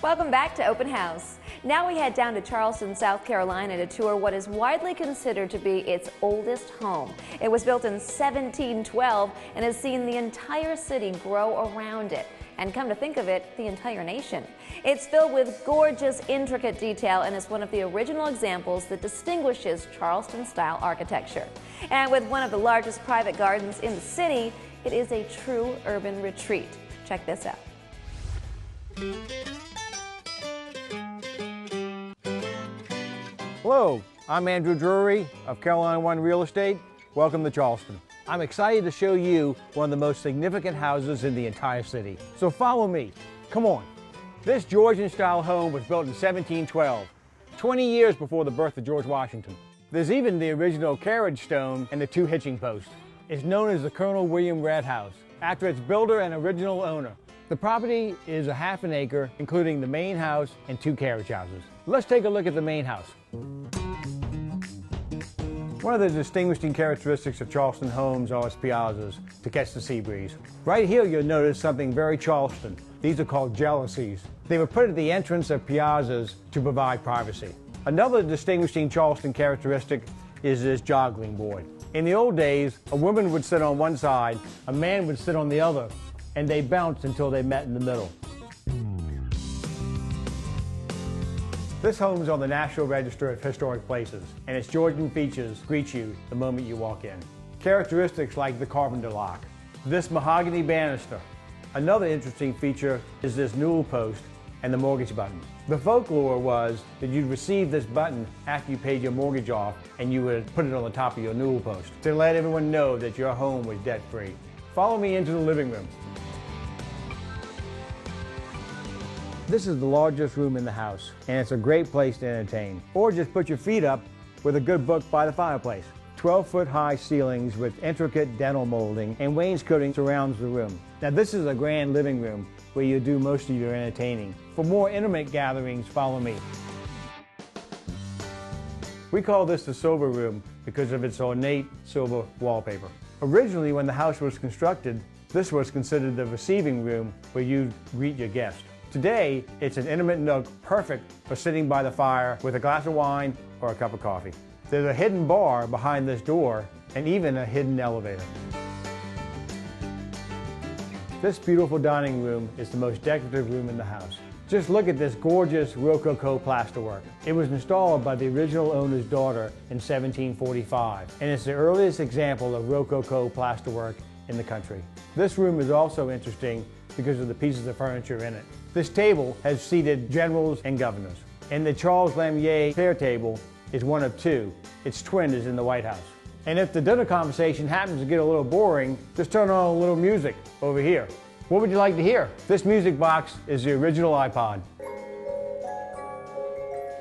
Welcome back to Open House. Now we head down to Charleston, South Carolina to tour what is widely considered to be its oldest home. It was built in 1712 and has seen the entire city grow around it. And come to think of it, the entire nation. It's filled with gorgeous, intricate detail and is one of the original examples that distinguishes Charleston-style architecture. And with one of the largest private gardens in the city, it is a true urban retreat. Check this out. Hello, I'm Andrew Drury of Carolina One Real Estate. Welcome to Charleston. I'm excited to show you one of the most significant houses in the entire city. So follow me. Come on. This Georgian-style home was built in 1712, 20 years before the birth of George Washington. There's even the original carriage stone and the two hitching posts. It's known as the Colonel William Rhett House, after its builder and original owner. The property is a half an acre, including the main house and two carriage houses. Let's take a look at the main house. One of the distinguishing characteristics of Charleston homes are its piazzas to catch the sea breeze. Right here you'll notice something very Charleston. These are called jalousies. They were put at the entrance of piazzas to provide privacy. Another distinguishing Charleston characteristic is this joggling board. In the old days, a woman would sit on one side, a man would sit on the other, and they bounced until they met in the middle. This home is on the National Register of Historic Places, and its Georgian features greet you the moment you walk in. Characteristics like the carpenter lock, this mahogany banister. Another interesting feature is this newel post and the mortgage button. The folklore was that you'd receive this button after you paid your mortgage off, and you would put it on the top of your newel post to let everyone know that your home was debt-free. Follow me into the living room. This is the largest room in the house, and it's a great place to entertain. Or just put your feet up with a good book by the fireplace. 12-foot high ceilings with intricate dentil molding and wainscoting surrounds the room. Now this is a grand living room where you do most of your entertaining. For more intimate gatherings, follow me. We call this the silver room because of its ornate silver wallpaper. Originally, when the house was constructed, this was considered the receiving room where you greet your guests. Today, it's an intimate nook perfect for sitting by the fire with a glass of wine or a cup of coffee. There's a hidden bar behind this door and even a hidden elevator. This beautiful dining room is the most decorative room in the house. Just look at this gorgeous Rococo plasterwork. It was installed by the original owner's daughter in 1745, and it's the earliest example of Rococo plasterwork in the country. This room is also interesting because of the pieces of furniture in it. This table has seated generals and governors, and the Charles Lamier chair table is one of two. Its twin is in the White House. And if the dinner conversation happens to get a little boring, just turn on a little music over here. What would you like to hear? This music box is the original iPod.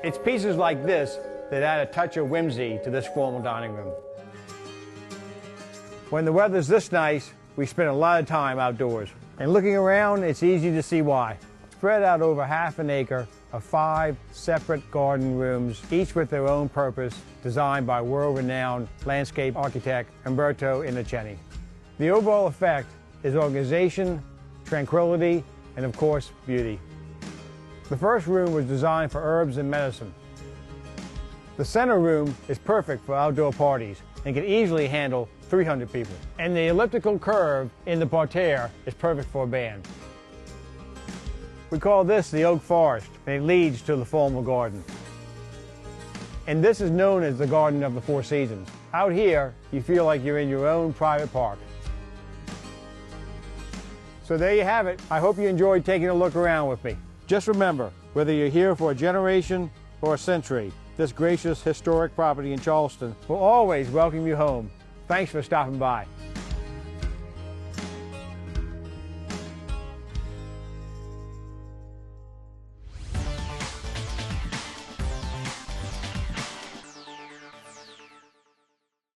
It's pieces like this that add a touch of whimsy to this formal dining room. When the weather's this nice, we spend a lot of time outdoors. And looking around, it's easy to see why. Spread out over half an acre of 5 separate garden rooms, each with their own purpose, designed by world-renowned landscape architect Umberto Innocenti. The overall effect is organization, tranquility, and of course, beauty. The first room was designed for herbs and medicine. The center room is perfect for outdoor parties and can easily handle 300 people. And the elliptical curve in the parterre is perfect for a band. We call this the oak forest, and it leads to the formal garden. And this is known as the Garden of the Four Seasons. Out here, you feel like you're in your own private park. So there you have it. I hope you enjoyed taking a look around with me. Just remember, whether you're here for a generation or a century, this gracious historic property in Charleston will always welcome you home. Thanks for stopping by.